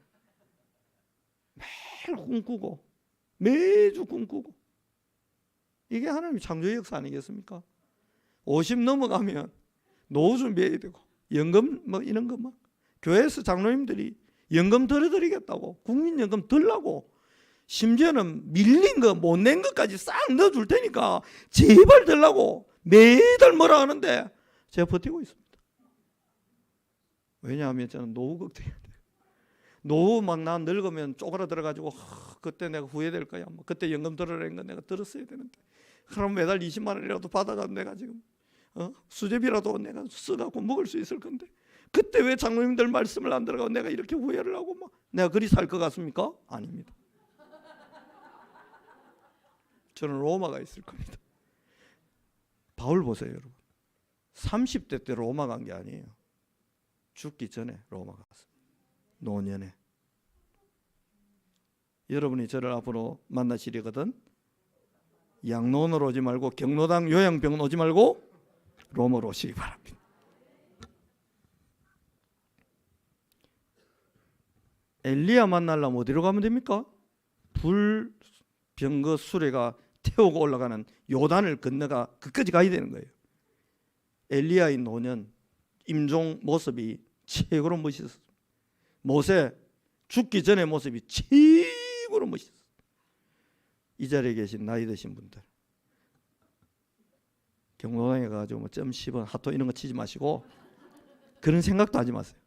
매일 꿈꾸고 매주 꿈꾸고. 이게 하나님의 창조의 역사 아니겠습니까? 50 넘어가면 노후 준비해야 되고 연금 뭐 이런 거 막 교회에서 장로님들이 연금 덜어드리겠다고 국민연금 덜라고 심지어는 밀린 거 못 낸 것까지 싹 넣어줄 테니까 제발 덜라고 매달 뭐라 하는데 제가 버티고 있습니다. 왜냐하면 저는 노후 걱정해야 돼요. 노후 막 나 늙으면 쪼그라들어가지고 그때 내가 후회될 거야. 뭐 그때 연금 들으라는 건 내가 들었어야 되는데 그럼 매달 20만 원이라도 받아가 내가 지금 수제비라도 내가 써갖고 먹을 수 있을 건데 그때 왜 장로님들 말씀을 안 들어가고 내가 이렇게 후회를 하고 막 내가 그리 살 것 같습니까? 아닙니다. 저는 로마가 있을 겁니다. 바울 보세요, 여러분. 30대 때 로마 간 게 아니에요. 죽기 전에 로마 갔어요. 노년에. 여러분이 저를 앞으로 만나시려거든 양로원으로 오지 말고 경로당 요양병원 오지 말고 로마로 오시기 바랍니다. 엘리야 만나려면 어디로 가면 됩니까? 불 병거 수레가 태우고 올라가는 요단을 건너가 끝까지 가야 되는 거예요. 엘리야의 노년 임종 모습이 최고로 멋있었어요. 모세 죽기 전의 모습이 최고로 멋있었어요. 이 자리에 계신 나이 드신 분들 경로당에 가가지고 뭐 점 10원 하토 이런 거 치지 마시고 그런 생각도 하지 마세요.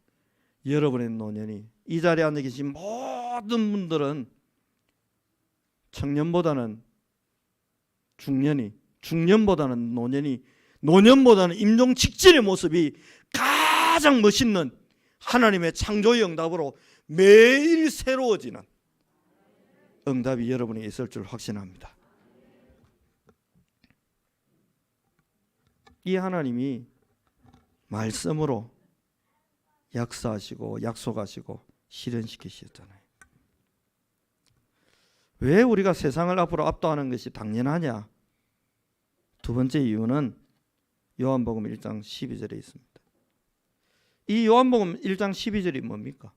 여러분의 노년이 이 자리에 앉아 계신 모든 분들은 청년보다는 중년이, 중년보다는 노년이, 노년보다는 임종 직전의 모습이 가장 멋있는 하나님의 창조의 응답으로 매일 새로워지는 응답이 여러분에게 있을 줄 확신합니다. 이 하나님이 말씀으로 약사하시고 약속하시고 실현시키셨잖아요. 왜 우리가 세상을 앞으로 압도하는 것이 당연하냐? 두 번째 이유는 요한복음 1장 12절에 있습니다. 이 요한복음 1장 12절이 뭡니까?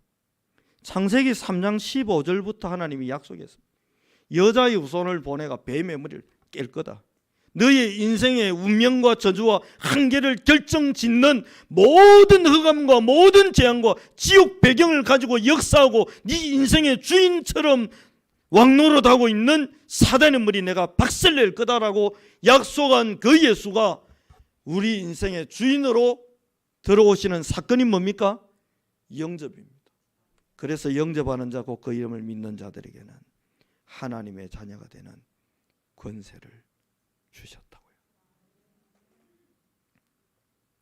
창세기 3장 15절부터 하나님이 약속했습니다. 여자의 후손을 보내가 뱀의 머리를 깰 거다. 너의 인생의 운명과 저주와 한계를 결정짓는 모든 흑암과 모든 재앙과 지옥 배경을 가지고 역사하고 네 인생의 주인처럼 왕노릇하고 있는 사단의 머리 내가 박살낼 거다라고 약속한 그 예수가 우리 인생의 주인으로 들어오시는 사건이 뭡니까? 영접입니다. 그래서 영접하는 자 곧 그 이름을 믿는 자들에게는 하나님의 자녀가 되는 권세를 주셨다고요.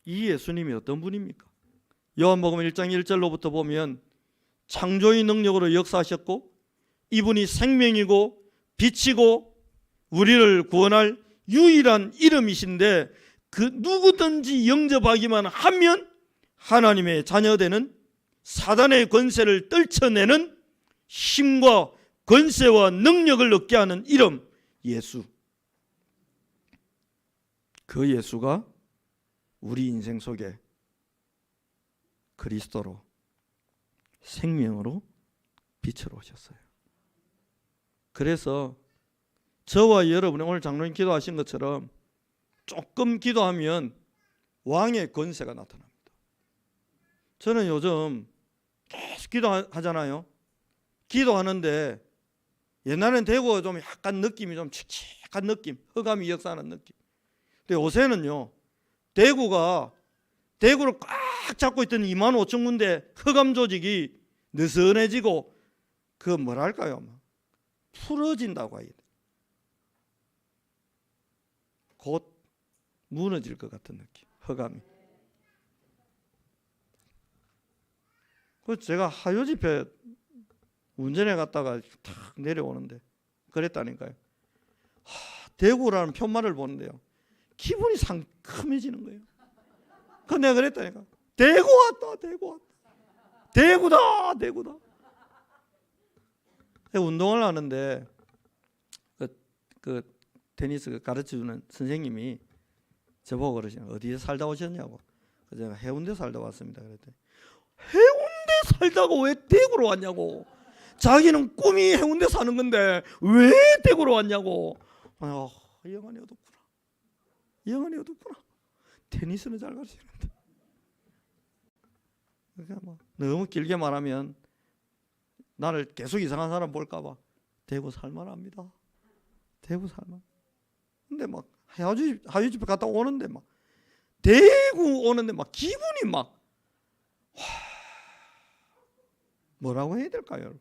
이 예수님이 어떤 분입니까? 요한복음 1장 1절로부터 보면 창조의 능력으로 역사하셨고 이분이 생명이고 빛이고 우리를 구원할 유일한 이름이신데 그 누구든지 영접하기만 하면 하나님의 자녀되는 사단의 권세를 떨쳐내는 힘과 권세와 능력을 얻게 하는 이름 예수. 그 예수가 우리 인생 속에 그리스도로 생명으로 빛으로 오셨어요. 그래서 저와 여러분이 오늘 장로님 기도하신 것처럼 조금 기도하면 왕의 권세가 나타납니다. 저는 요즘 계속 기도하잖아요. 기도하는데 옛날엔 대구가 좀 약간 느낌이 좀 칙칙한 느낌, 흑암이 역사하는 느낌. 근데 요새는요, 대구를 꽉 잡고 있던 2만 5천 군데 흑암 조직이 느슨해지고 그 뭐랄까요, 풀어진다고 해야 돼. 곧 무너질 것 같은 느낌, 흑암이. 그래서 제가 하요 집회 운전해 갔다가 탁 내려오는데 그랬다니까요. 대구라는 편말을 보는데요, 기분이 상큼해지는 거예요. 그 내가 그랬다니까. 대구 왔다, 대구 왔다. 대구다, 대구다. 운동을 하는데 그 테니스 가르쳐주는 선생님이 저보고 그러시는 어디에 살다 오셨냐고. 그래서 제가 해운대 살다 왔습니다. 그랬더니 해운대 살다가 왜 대구로 왔냐고. 자기는 꿈이 해운대 사는 건데 왜 대구로 왔냐고. 영안이 어둡구나. 영안이 어둡구나. 테니스는 잘 가르치는데. 그러니까 너무 길게 말하면 나를 계속 이상한 사람 볼까 봐 대구 살만합니다. 대구 살만. 근데 하유 집에 갔다 오는데 대구 오는데 기분이 뭐라고 해야 될까요, 여러분?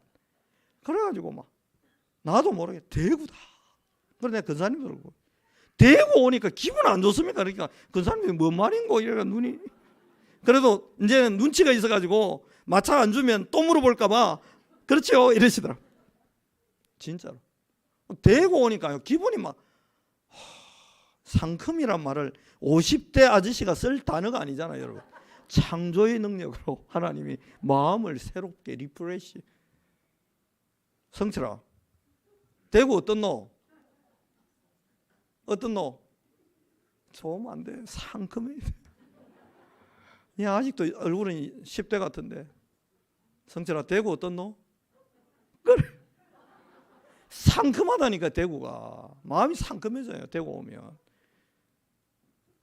그래가지고 나도 모르게 대구다. 그래 내가 근사님들 그러고 대구 오니까 기분 안 좋습니까? 그러니까 근사님이 뭔 말인고 이래가 눈이 그래도 이제는 눈치가 있어가지고 마차 안 주면 또 물어볼까 봐 그렇죠 이러시더라고요. 진짜로. 대구 오니까요 기분이 막 상큼이란 말을 50대 아저씨가 쓸 단어가 아니잖아요 여러분. 창조의 능력으로 하나님이 마음을 새롭게 리프레시. 성철아 대구 어떻노? 어떻노? 좋으면 안 돼. 상큼해. 야 아직도 얼굴은 10대 같은데. 성철아 대구 어떻노? 그래. 상큼하다니까 대구가. 마음이 상큼해져요 대구 오면.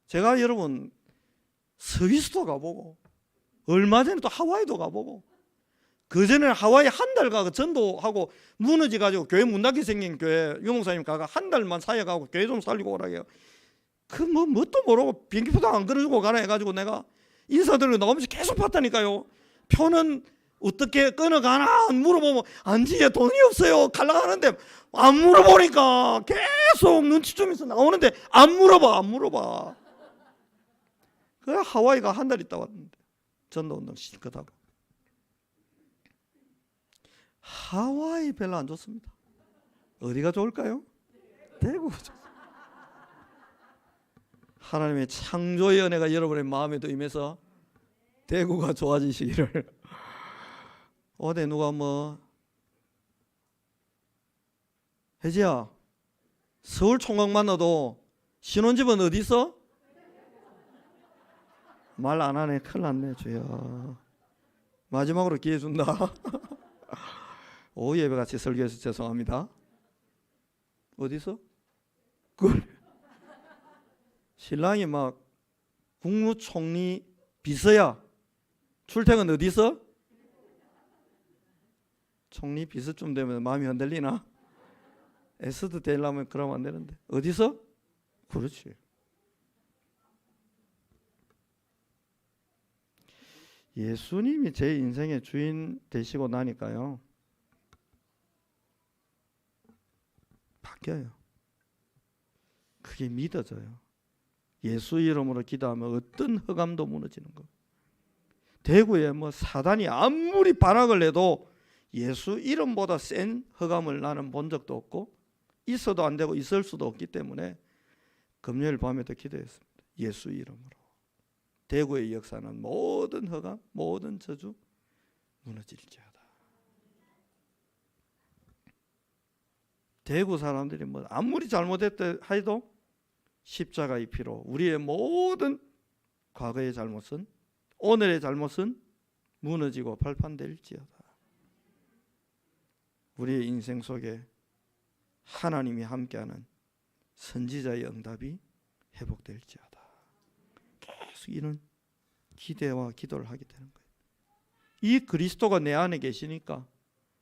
제가 여러분 스위스도 가보고 얼마 전에 또 하와이도 가보고 그전에 하와이 한 달 가고 전도하고 무너져가지고 교회 문 닫게 생긴 교회 유목사님 가가 한 달만 사역하고 교회 좀 살리고 오라게요. 그 뭣도 모르고 비행기표도 안 끊어주고 가라 해가지고 내가 인사드리고 나오면서 계속 봤다니까요. 표는 어떻게 끊어가나 물어보면 안지에 돈이 없어요 갈라 하는데 안 물어보니까 계속 눈치 주면서 나오는데 안 물어봐. 그래 하와이가 한 달 있다 왔는데 전도운동 실컷 하고. 하와이 별로 안 좋습니다. 어디가 좋을까요? 대구가 좋습니다. 하나님의 창조의 은혜가 여러분의 마음에도 임해서 대구가 좋아지시기를. 어디 누가 혜지야 서울 총각 만나도 신혼집은 어디 있어? 말 안 하네. 큰일 났네 주여. 마지막으로 기회 준다. 오후 예배 같이 설교해서 죄송합니다. 어디서? 그래. 신랑이 막 국무총리 비서야. 출퇴근 어디서? 총리 비서쯤 되면 마음이 흔들리나? 에스도 되려면 그러면 안 되는데. 어디서? 그렇지. 예수님이 제 인생의 주인 되시고 나니까요 바뀌어요. 그게 믿어져요. 예수 이름으로 기도하면 어떤 흑암도 무너지는 거. 대구에 사단이 아무리 반악을 해도 예수 이름보다 센 흑암을 나는 본 적도 없고 있어도 안 되고 있을 수도 없기 때문에 금요일 밤에도 기도했습니다. 예수 이름으로 대구의 역사는 모든 흑암, 모든 저주 무너질지어다. 대구 사람들이 아무리 잘못했다 해도 십자가의 피로 우리의 모든 과거의 잘못은, 오늘의 잘못은 무너지고 발판될지어다. 우리의 인생 속에 하나님이 함께하는 선지자의 응답이 회복될지어다. 계속 이런 기대와 기도를 하게 되는 거예요. 이 그리스도가 내 안에 계시니까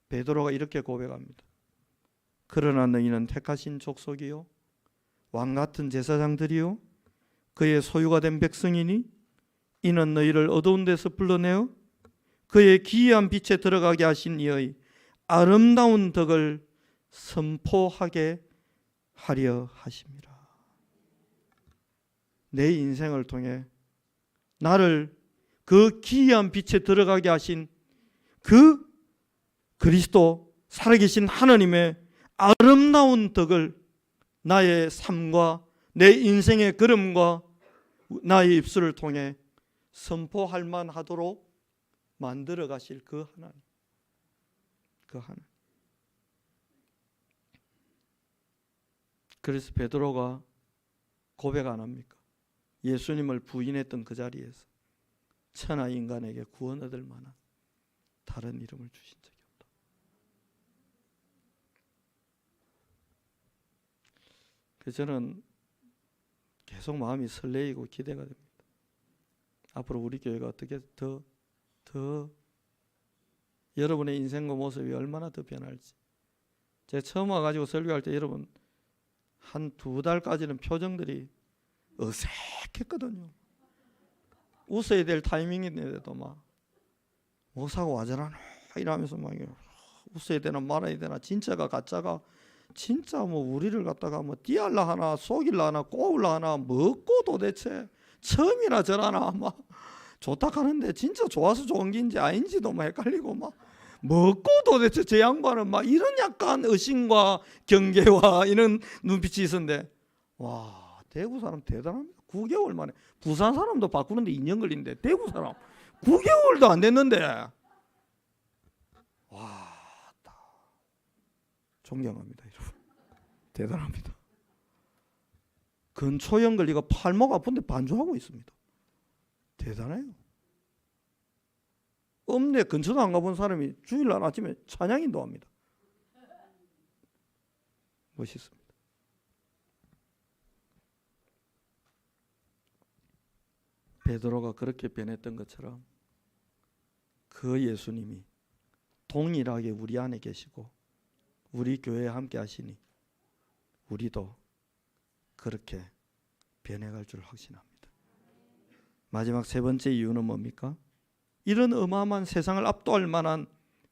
베드로가 이렇게 고백합니다. 그러나 너희는 택하신 족속이요 왕같은 제사장들이요 그의 소유가 된 백성이니 이는 너희를 어두운 데서 불러내어 그의 기이한 빛에 들어가게 하신 이의 아름다운 덕을 선포하게 하려 하심이라. 내 인생을 통해 나를 그 기이한 빛에 들어가게 하신 그 그리스도 살아계신 하나님의 아름다운 덕을 나의 삶과 내 인생의 걸음과 나의 입술을 통해 선포할 만하도록 만들어 가실 그 하나님, 그 하나님. 그래서 베드로가 고백 안 합니까? 예수님을 부인했던 그 자리에서 천하 인간에게 구원 얻을 만한 다른 이름을 주신 적이 없다. 그래서 저는 계속 마음이 설레이고 기대가 됩니다. 앞으로 우리 교회가 어떻게 더 여러분의 인생과 모습이 얼마나 더 변할지. 제가 처음 와가지고 설교할 때 여러분 한 2달까지는 표정들이 어색했거든요. 웃어야 될 타이밍인데도 막 목사가 와저라나 이러면서 막 웃어야 되나 말아야 되나, 진짜가 가짜가 진짜 우리를 갖다가 띠할라 하나 속일라 하나 꼬울라 하나 먹고 도대체 처음이나 저라나 막 좋다 하는데 진짜 좋아서 좋은 게인지 아닌지도 막 헷갈리고 막 먹고 도대체 제 양반은 막 이런 약간 의심과 경계와 이런 눈빛이 있었는데 와 대구 사람 대단합니다. 9개월 만에 부산 사람도 바꾸는데 2년 걸린대. 대구 사람 9개월도 안 됐는데 와 존경합니다 여러분. 대단합니다. 근초염 걸리가 팔목 아픈데 반주하고 있습니다. 대단해요. 읍내 근처도 안 가본 사람이 주일날 아침에 찬양인도 합니다. 멋있습니다. 베드로가 그렇게 변했던 것처럼 그 예수님이 동일하게 우리 안에 계시고 우리 교회에 함께 하시니 우리도 그렇게 변해갈 줄 확신합니다. 마지막 세 번째 이유는 뭡니까? 이런 어마어마한 세상을 압도할 만한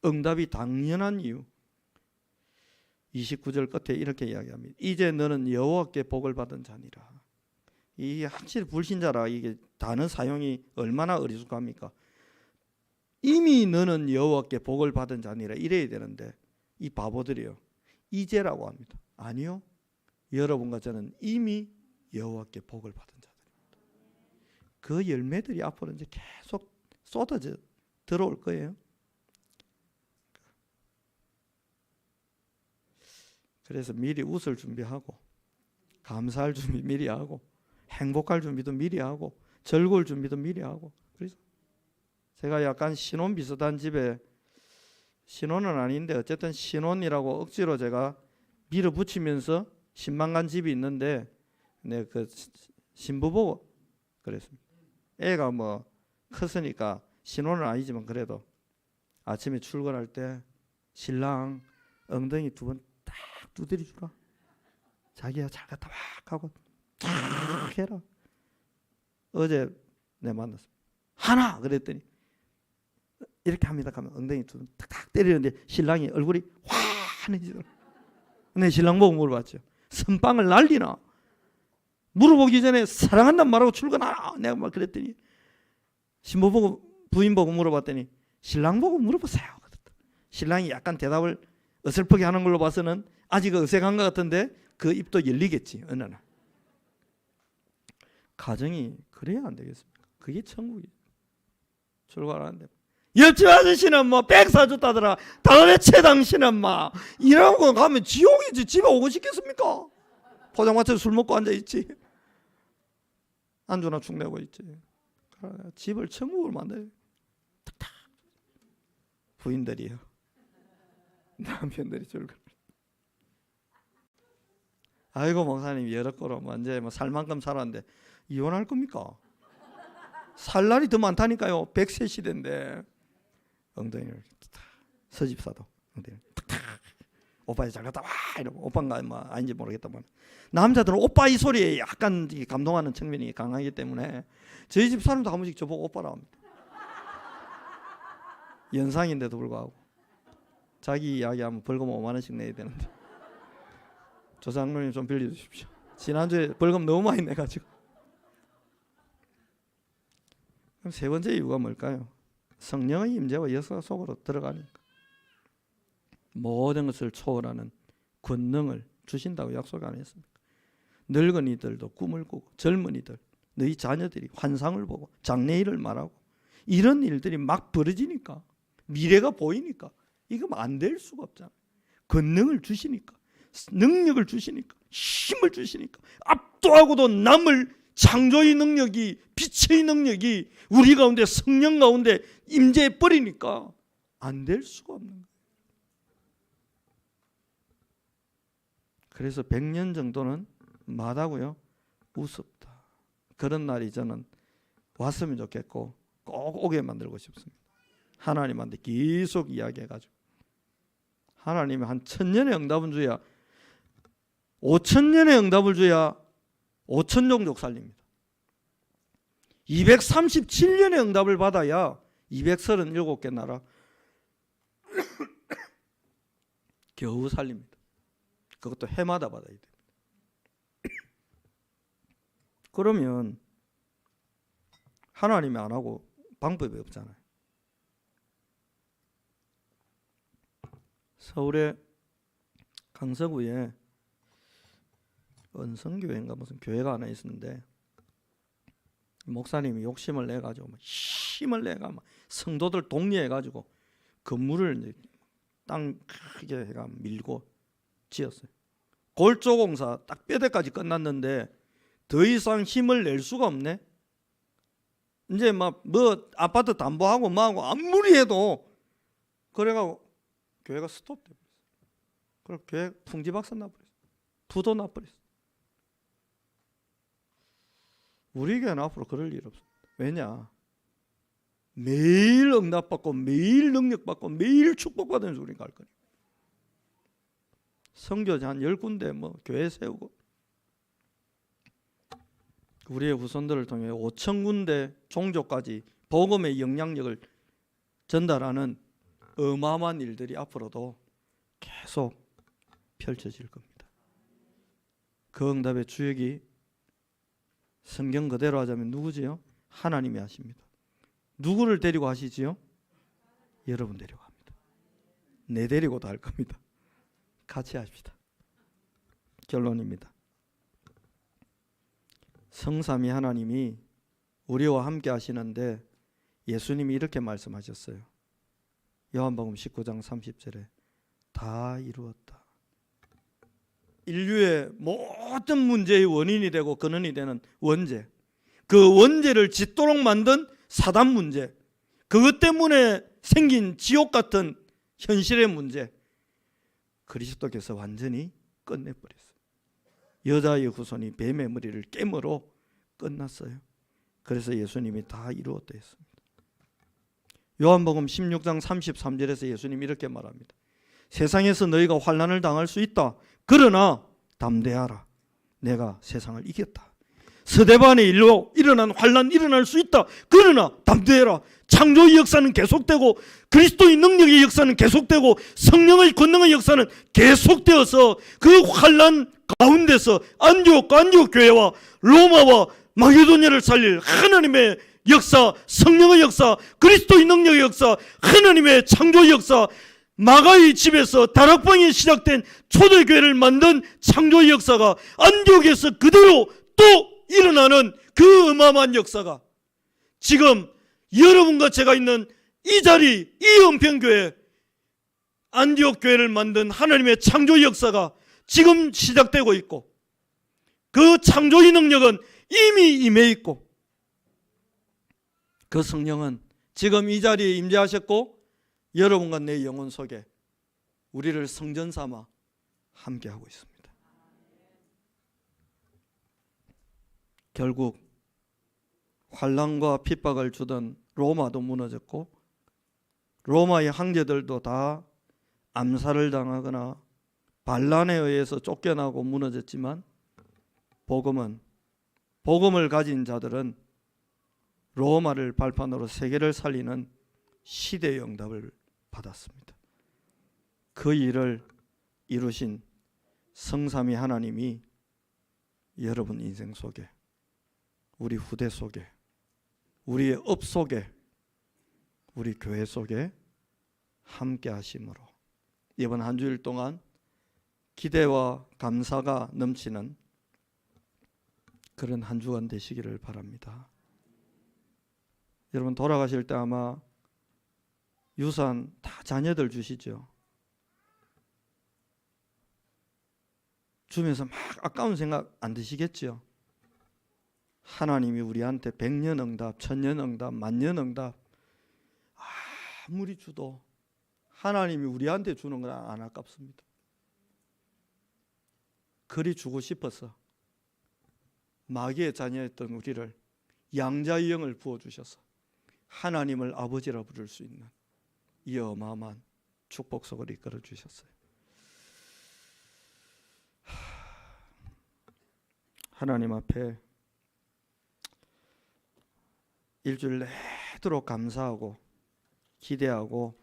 응답이 당연한 이유. 29절 끝에 이렇게 이야기합니다. 이제 너는 여호와께 복을 받은 자니라. 이게 확실히 불신자라 이게 단어 사용이 얼마나 어리숙합니까? 이미 너는 여호와께 복을 받은 자니라 이래야 되는데 이 바보들이요. 이제라고 합니다. 아니요. 여러분과 저는 이미 여호와께 복을 받은 자들입니다. 그 열매들이 앞으로 이제 계속 쏟아져 들어올 거예요. 그래서 미리 웃을 준비하고 감사할 준비 미리 하고 행복할 준비도 미리 하고 즐거울 준비도 미리 하고. 그래서 제가 약간 신혼 비슷한 집에 신혼은 아닌데 어쨌든 신혼이라고 억지로 제가 밀어붙이면서 신망간 집이 있는데 네, 그 신부 보고 그랬습니다. 애가 뭐 컸으니까 신혼은 아니지만 그래도 아침에 출근할 때 신랑 엉덩이 2번 딱 두드려 주라. 자기야 잘 갔다 와 하고 탁 해라. 어제 내 만났습니다. 하나 그랬더니 이렇게 합니다. 하면 엉덩이 2번 탁탁 때리는데 신랑이 얼굴이 환해지더라고요. 내 신랑 보고 물어봤죠. 선빵을 날리나? 물어보기 전에 사랑한단 말하고 출근하라. 내가 막 그랬더니 신부 보고 부인 보고 물어봤더니 신랑 보고 물어보세요. 신랑이 약간 대답을 어설프게 하는 걸로 봐서는 아직 어색한 것 같은데 그 입도 열리겠지 어느 날. 가정이 그래야 안 되겠습니까? 그게 천국이에요. 출발하는데 옆집 아저씨는 뭐 백 사줬다더라. 도대체 당신은 막 이런 거 가면 지옥이지. 집에 오고 싶겠습니까? 포장마차에 술 먹고 앉아있지. 안주나 축 내고 있지. 집을 천국을 만들어요. 부인들이요. 남편들이 줄걸. 아이고 목사님 여러 거로 이제 뭐 살 만큼 살았는데 이혼할 겁니까? 살 날이 더 많다니까요. 100세 시대인데 엉덩이를 서집사도 엉덩이를 탁탁 오빠 잘 갔다 와 이러고 오빠인가 뭐 아닌지 모르겠다만 남자들은 오빠 이 소리에 약간 감동하는 측면이 강하기 때문에 저희 집 사람도 한 번씩 저보고 오빠라고 합니다. 연상인데도 불구하고 자기 이야기하면 벌금 5만 원씩 내야 되는데 조상님이 좀 빌려주십시오. 지난주에 벌금 너무 많이 내가지고. 그럼 세 번째 이유가 뭘까요? 성령의 임재와 역사가 속으로 들어가니까 모든 것을 초월하는 권능을 주신다고 약속 안 했습니까? 늙은이들도 꿈을 꾸고 젊은이들 너희 자녀들이 환상을 보고 장래일을 말하고 이런 일들이 막 벌어지니까 미래가 보이니까 이거 안 될 수가 없잖아요. 권능을 주시니까 능력을 주시니까 힘을 주시니까 압도하고도 남을 창조의 능력이 빛의 능력이 우리 가운데 성령 가운데 임재해 버리니까 안 될 수가 없는 거예요. 그래서 100년 정도는 마다고요 우습다. 그런 날이 저는 왔으면 좋겠고 꼭 오게 만들고 싶습니다. 하나님한테 계속 이야기해가지고 하나님이 한 1000년의 응답은 줘야 5000년의 응답을 줘야 5000종족 살립니다. 237년의 응답을 받아야 237개 나라 겨우 살립니다. 그것도 해마다 받아야 됩니다. 그러면 하나님이 안 하고 방법이 없잖아요. 서울의 강서구에 은성교회인가 무슨 교회가 하나 있었는데 목사님이 욕심을 내가지고 힘을 내가 성도들 독려해가지고 건물을 이제 땅 크게 해가 밀고 지었어요. 골조공사 딱 뼈대까지 끝났는데 더 이상 힘을 낼 수가 없네. 이제 막 뭐 아파트 담보하고 뭐하고 아무리 해도 그래가지고 교회가 스톱돼 버렸어요. 그리고 교회 풍지박산 나버렸어요. 부도 나버렸어요. 우리 교회는 앞으로 그럴 일 없습니다. 왜냐? 매일 응답받고 매일 능력받고 매일 축복받으면서 우리가 갈 거니까. 선교지 한 10군데 뭐 교회 세우고 우리의 후손들을 통해 5,000군데 종족까지 복음의 영향력을 전달하는 어마어마한 일들이 앞으로도 계속 펼쳐질 겁니다. 그 응답의 주역이 성경 그대로 하자면 누구지요? 하나님이 하십니다. 누구를 데리고 하시지요? 여러분 데리고 합니다. 내 데리고도 할 겁니다. 같이 합시다. 결론입니다. 성삼위 하나님이 우리와 함께 하시는데 예수님이 이렇게 말씀하셨어요. 요한복음 19장 30절에 다 이루었다. 인류의 모든 문제의 원인이 되고 근원이 되는 원죄, 그 원죄를 짓도록 만든 사단 문제, 그것 때문에 생긴 지옥 같은 현실의 문제, 그리스도께서 완전히 끝내버렸어요. 여자의 후손이 뱀의 머리를 깨므로 끝났어요. 그래서 예수님이 다 이루었다 했습니다. 요한복음 16장 33절에서 예수님이 이렇게 말합니다. 세상에서 너희가 환난을 당할 수 있다. 그러나 담대하라. 내가 세상을 이겼다. 스데반의 일로 일어난 환난 일어날 수 있다. 그러나 담대해라. 창조의 역사는 계속되고 그리스도의 능력의 역사는 계속되고 성령의 권능의 역사는 계속되어서 그 환난 가운데서 안디옥과 안디옥 교회와 로마와 마게도냐를 살릴 하나님의 역사, 성령의 역사, 그리스도의 능력의 역사, 하나님의 창조의 역사, 마가의 집에서 다락방이 시작된 초대교회를 만든 창조의 역사가 안디옥에서 그대로 또 일어나는 그 어마어마한 역사가 지금 여러분과 제가 있는 이 자리, 이 은평교회 안디옥 교회를 만든 하나님의 창조의 역사가 지금 시작되고 있고 그 창조의 능력은 이미 임해 있고 그 성령은 지금 이 자리에 임재하셨고 여러분과 내 영혼 속에 우리를 성전 삼아 함께하고 있습니다. 결국 환난과 핍박을 주던 로마도 무너졌고 로마의 황제들도 다 암살을 당하거나 반란에 의해서 쫓겨나고 무너졌지만 복음을 가진 자들은 로마를 발판으로 세계를 살리는 시대의 응답을 받았습니다. 그 일을 이루신 성삼위 하나님이 여러분 인생 속에, 우리 후대 속에, 우리의 업 속에, 우리 교회 속에 함께 하심으로 이번 한 주일 동안 기대와 감사가 넘치는 그런 한 주간 되시기를 바랍니다. 여러분 돌아가실 때 아마 유산 다 자녀들 주시죠. 주면서 막 아까운 생각 안 드시겠죠? 하나님이 우리한테 100년 응답, 1000년 응답, 만년 응답 아무리 주도 하나님이 우리한테 주는 건 안 아깝습니다. 그리 주고 싶어서 마귀의 자녀였던 우리를 양자의 영을 부어주셔서 하나님을 아버지라 부를 수 있는 이 어마어마한 축복 속으로 이끌어 주셨어요. 하나님 앞에 일주일 내도록 감사하고 기대하고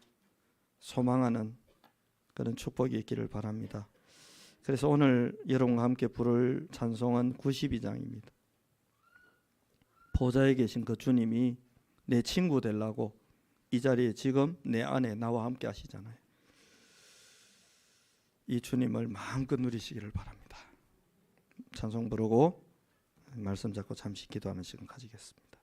소망하는 그런 축복이 있기를 바랍니다. 그래서 오늘 여러분과 함께 부를 찬송은 92장입니다. 보좌에 계신 그 주님이 내 친구 되려고 이 자리에 지금 내 안에 나와 함께 하시잖아요. 이 주님을 마음껏 누리시기를 바랍니다. 찬송 부르고 말씀 잡고 잠시 기도하는 시간 가지겠습니다.